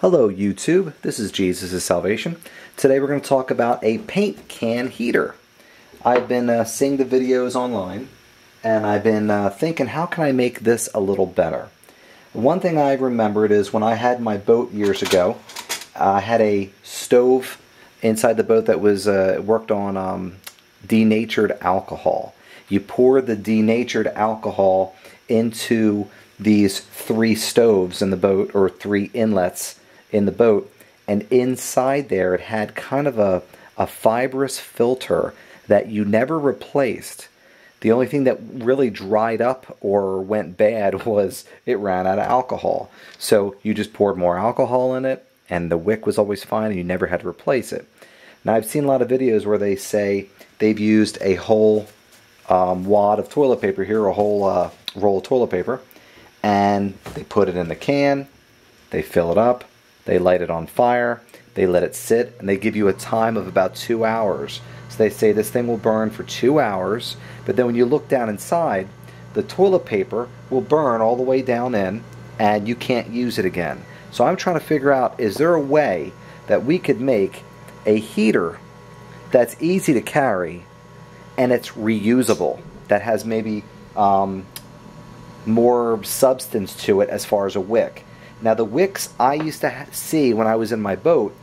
Hello YouTube, this is Jesus' Salvation. Today we're going to talk about a paint can heater. I've been seeing the videos online and I've been thinking, how can I make this a little better? One thing I remembered is when I had my boat years ago, I had a stove inside the boat that was worked on denatured alcohol. You pour the denatured alcohol into these 3 stoves in the boat, or 3 inlets in the boat, and inside there it had kind of a fibrous filter that you never replaced. The only thing that really dried up or went bad was it ran out of alcohol. So you just poured more alcohol in it and the wick was always fine and you never had to replace it. Now I've seen a lot of videos where they say they've used a whole wad of toilet paper here, a whole roll of toilet paper, and they put it in the can, they fill it up, they light it on fire, they let it sit, and they give you a time of about 2 hours. So they say this thing will burn for 2 hours, but then when you look down inside, the toilet paper will burn all the way down in, and you can't use it again. So I'm trying to figure out, is there a way that we could make a heater that's easy to carry and it's reusable, that has maybe more substance to it as far as a wick. Now the wicks I used to see when I was in my boat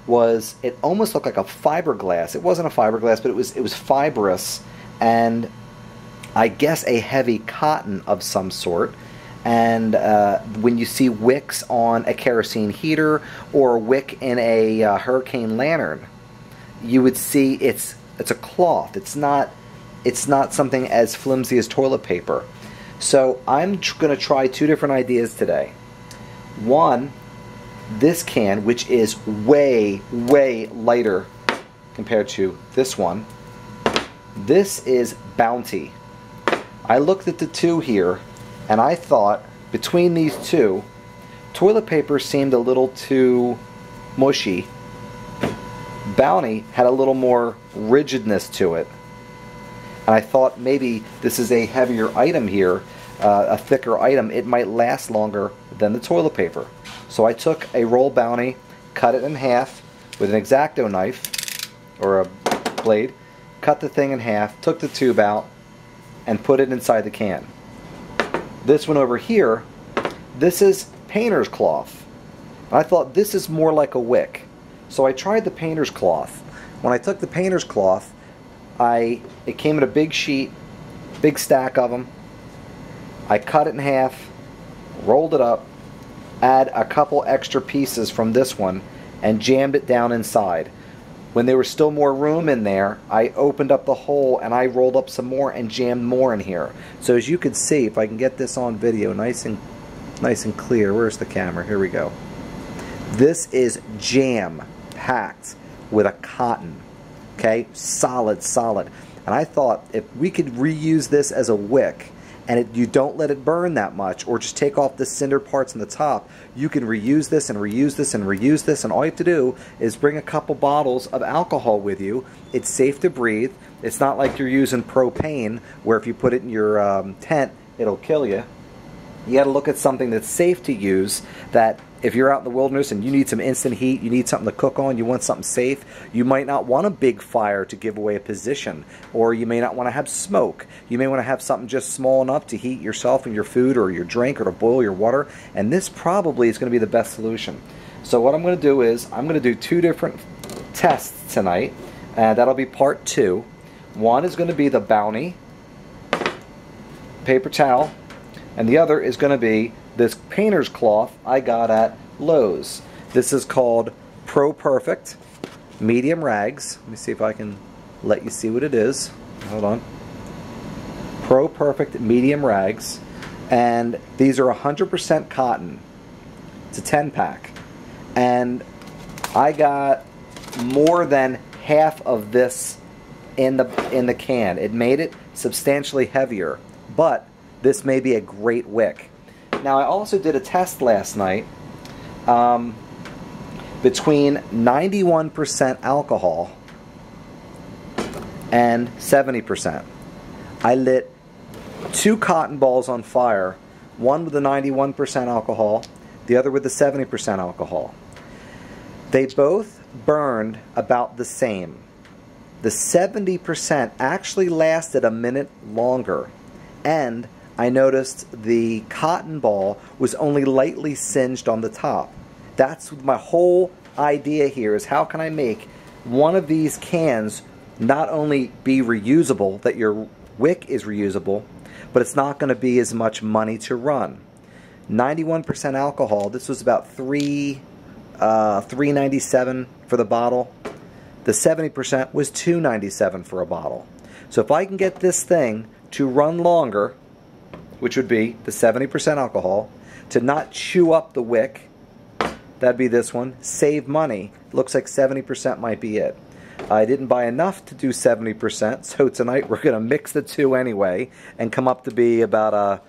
was, it almost looked like a fiberglass. It wasn't a fiberglass, but it was fibrous, and I guess a heavy cotton of some sort. And when you see wicks on a kerosene heater or a wick in a hurricane lantern, you would see it's a cloth. It's not something as flimsy as toilet paper. So I'm going to try 2 different ideas today. One, this can, which is way, way lighter compared to this one. This is Bounty. I looked at the 2 here, and I thought between these 2, toilet paper seemed a little too mushy. Bounty had a little more rigidness to it. And I thought maybe this is a heavier item here, a thicker item. It might last longer than the toilet paper. So I took a roll Bounty, cut it in half with an X-Acto knife, or a blade, cut the thing in half, took the tube out, and put it inside the can. This one over here, this is painter's cloth. I thought this is more like a wick. So I tried the painter's cloth. When I took the painter's cloth, it came in a big sheet, big stack of them. I cut it in half, rolled it up, add a couple extra pieces from this one, and jammed it down inside. When there was still more room in there, I opened up the hole and I rolled up some more and jammed more in here. So as you can see, if I can get this on video nice and clear, where's the camera? Here we go. This is jam-packed with a cotton. Okay, solid. And I thought if we could reuse this as a wick, and you don't let it burn that much, or just take off the cinder parts on the top, you can reuse this and reuse this and reuse this, and all you have to do is bring a couple bottles of alcohol with you. It's safe to breathe. It's not like you're using propane, where if you put it in your tent, it'll kill you. You got to look at something that's safe to use, that if you're out in the wilderness and you need some instant heat, you need something to cook on, you want something safe, you might not want a big fire to give away a position, or you may not want to have smoke. You may want to have something just small enough to heat yourself and your food or your drink, or to boil your water, and this probably is going to be the best solution. So what I'm going to do is, I'm going to do 2 different tests tonight, and that'll be part 2. One is going to be the Bounty paper towel, and the other is going to be this painter's cloth I got at Lowe's. This is called Pro Perfect medium rags. Let me see if I can let you see what it is. Hold on. Pro Perfect medium rags, and these are 100% cotton. It's a 10-pack, and I got more than half of this in the can. It made it substantially heavier, but this may be a great wick. Now I also did a test last night between 91% alcohol and 70%. I lit 2 cotton balls on fire, one with the 91% alcohol, the other with the 70% alcohol. They both burned about the same. The 70% actually lasted a minute longer, and I noticed the cotton ball was only lightly singed on the top. That's my whole idea here, is how can I make one of these cans not only be reusable, that your wick is reusable, but it's not going to be as much money to run. 91% alcohol. This was about $3.97 for the bottle. The 70% was $2.97 for a bottle. So if I can get this thing to run longer, which would be the 70% alcohol, to not chew up the wick, that'd be this one, save money, looks like 70% might be it. I didn't buy enough to do 70%, so tonight we're going to mix the two anyway and come up to be about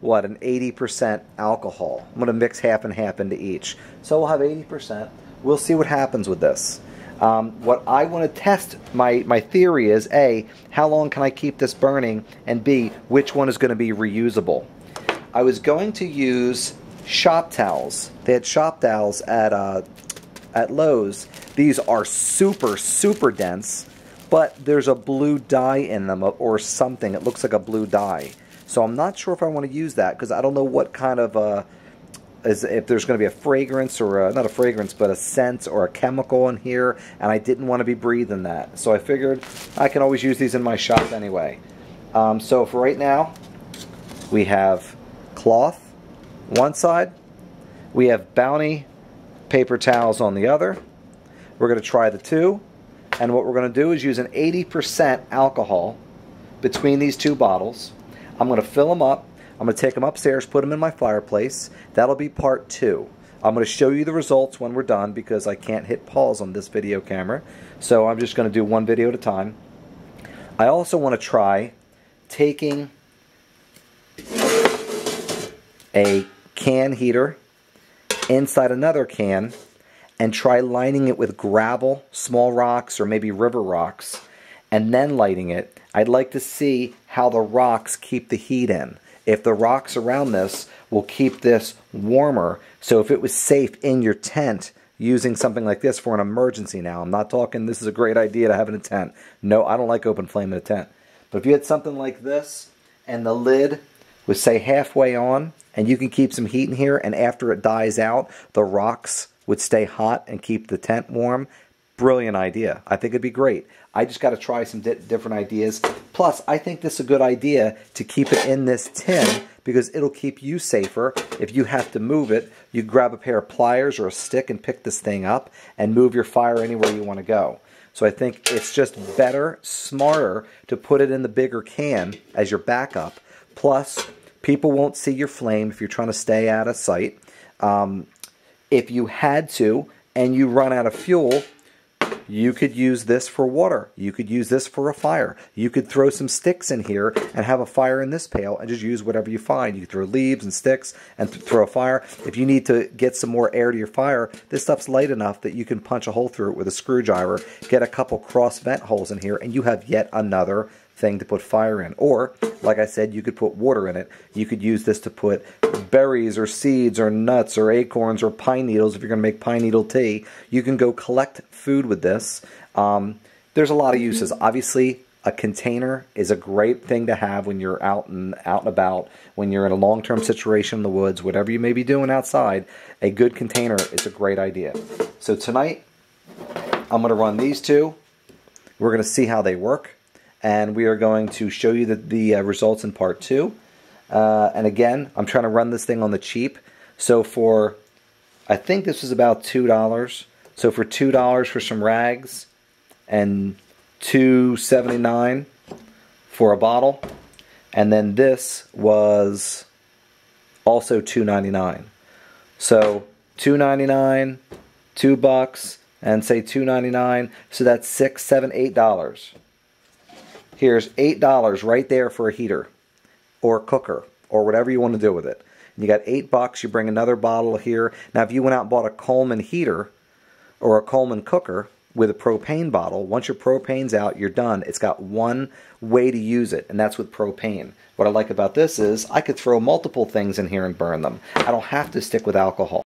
an 80% alcohol. I'm going to mix half and half into each. So we'll have 80%. We'll see what happens with this. What I want to test, my theory is, A, how long can I keep this burning, and B, which one is going to be reusable. I was going to use shop towels. They had shop towels at Lowe's. These are super, super dense, but there's a blue dye in them or something. It looks like a blue dye. So I'm not sure if I want to use that, because I don't know what kind of if there's going to be a fragrance or not a fragrance, but a scent or a chemical in here, and I didn't want to be breathing that. So I figured I can always use these in my shop anyway. So for right now, we have cloth one side, we have Bounty paper towels on the other. We're going to try the two, and what we're going to do is use an 80% alcohol between these two bottles. I'm going to fill them up. I'm going to take them upstairs, put them in my fireplace. That'll be part 2. I'm going to show you the results when we're done, because I can't hit pause on this video camera. So I'm just going to do one video at a time. I also want to try taking a can heater inside another can and try lining it with gravel, small rocks, or maybe river rocks, and then lighting it. I'd like to see how the rocks keep the heat in. If the rocks around this will keep this warmer, so if it was safe in your tent using something like this for an emergency now, I'm not talking this is a great idea to have in a tent. No, I don't like open flame in a tent. But if you had something like this and the lid was, say, halfway on, and you can keep some heat in here, and after it dies out, the rocks would stay hot and keep the tent warm, brilliant idea. I think it'd be great. I just got to try some different ideas. Plus, I think this is a good idea to keep it in this tin, because it'll keep you safer. If you have to move it, you grab a pair of pliers or a stick and pick this thing up and move your fire anywhere you want to go. So I think it's just better, smarter to put it in the bigger can as your backup. Plus, people won't see your flame if you're trying to stay out of sight. If you had to and you run out of fuel, you could use this for water. You could use this for a fire. You could throw some sticks in here and have a fire in this pail and just use whatever you find. You could throw leaves and sticks and throw a fire. If you need to get some more air to your fire, this stuff's light enough that you can punch a hole through it with a screwdriver, get a couple cross vent holes in here, and you have yet another thing to put fire in. Or, like I said, you could put water in it. You could use this to put berries or seeds or nuts or acorns or pine needles if you're going to make pine needle tea. You can go collect food with this. There's a lot of uses. Obviously, a container is a great thing to have when you're out and about, when you're in a long-term situation in the woods, whatever you may be doing outside. A good container is a great idea. So tonight, I'm going to run these two. We're going to see how they work, and we are going to show you the results in part 2. And again, I'm trying to run this thing on the cheap. So for, I think this was about $2. So for $2 for some rags and $2.79 for a bottle. And then this was also $2.99. So $2.99, $2, and say $2.99. So that's $6, $7, $8. Here's $8 right there for a heater or a cooker or whatever you want to do with it. And you got $8. You bring another bottle here. Now, if you went out and bought a Coleman heater or a Coleman cooker with a propane bottle, once your propane's out, you're done. It's got one way to use it, and that's with propane. What I like about this is I could throw multiple things in here and burn them. I don't have to stick with alcohol.